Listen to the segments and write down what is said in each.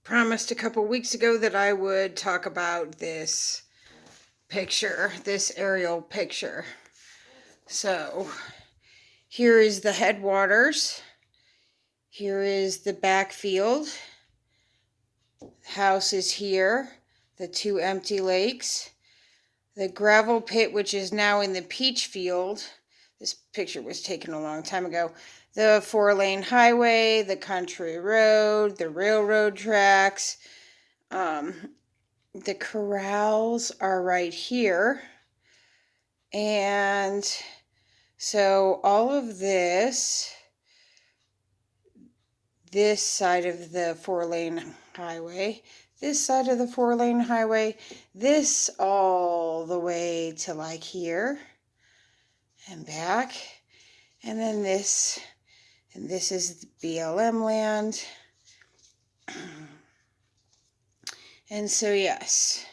promised a couple weeks ago that I would talk about this picture, this aerial picture. So here is the headwaters. Here is the backfield. House is here. The two empty lakes. The gravel pit, which is now in the peach field. This picture was taken a long time ago. The 4-lane highway, the country road, the railroad tracks. The corrals are right here. And so all of this side of the 4-lane highway, this side of the 4-lane highway, this all the way to like here and back. And then this, and this is the BLM land. And so yes.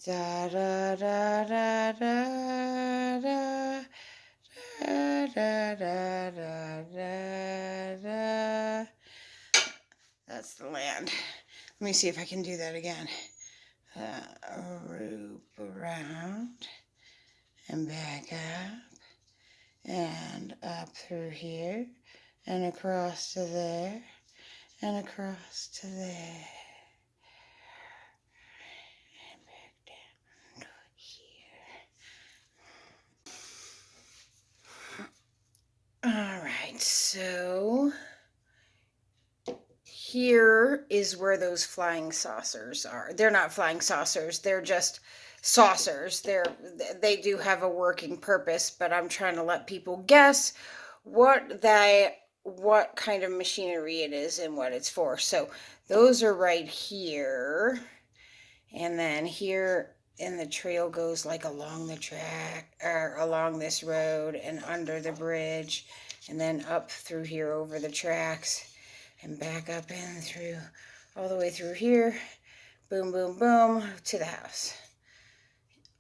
Da da da da da da da da da da da. That's the land. Let me see if I can do that again. Loop around and back up and up through here and across to there and across to there. Alright, so here is where those flying saucers are. They're not flying saucers, they're just saucers. They do have a working purpose, but I'm trying to let people guess what kind of machinery it is and what it's for. So those are right here. And then here, and the trail goes like along the track, or along this road and under the bridge, and then up through here over the tracks and back up in through, all the way through here, boom, boom, boom, to the house.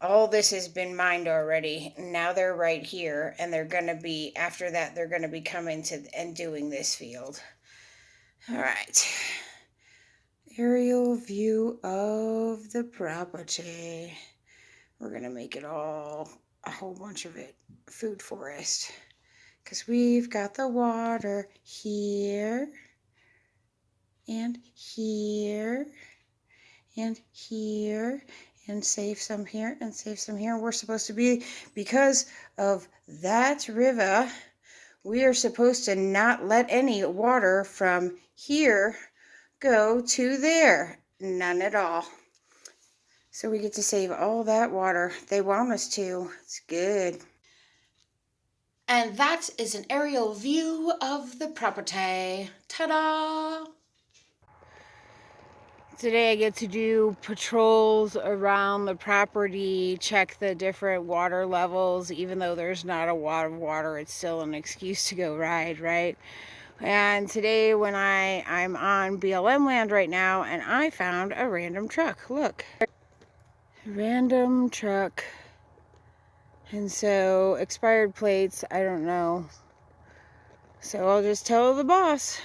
All this has been mined already. Now they're right here, and they're going to be, after that, they're going to be coming to and doing this field. All right. Aerial view of the property. We're going to make it all, a whole bunch of it, food forest. Because we've got the water here, and here, and here, and save some here, and save some here. We're supposed to be, because of that river, we are supposed to not let any water from here go to there. None at all. So we get to save all that water. They want us to. It's good. And that is an aerial view of the property. Ta-da! Today I get to do patrols around the property, check the different water levels. Even though there's not a lot of water, it's still an excuse to go ride, right? And today when I'm on BLM land right now, and I found a random truck. Look. Random truck. And so expired plates, I don't know. So I'll just tell the boss.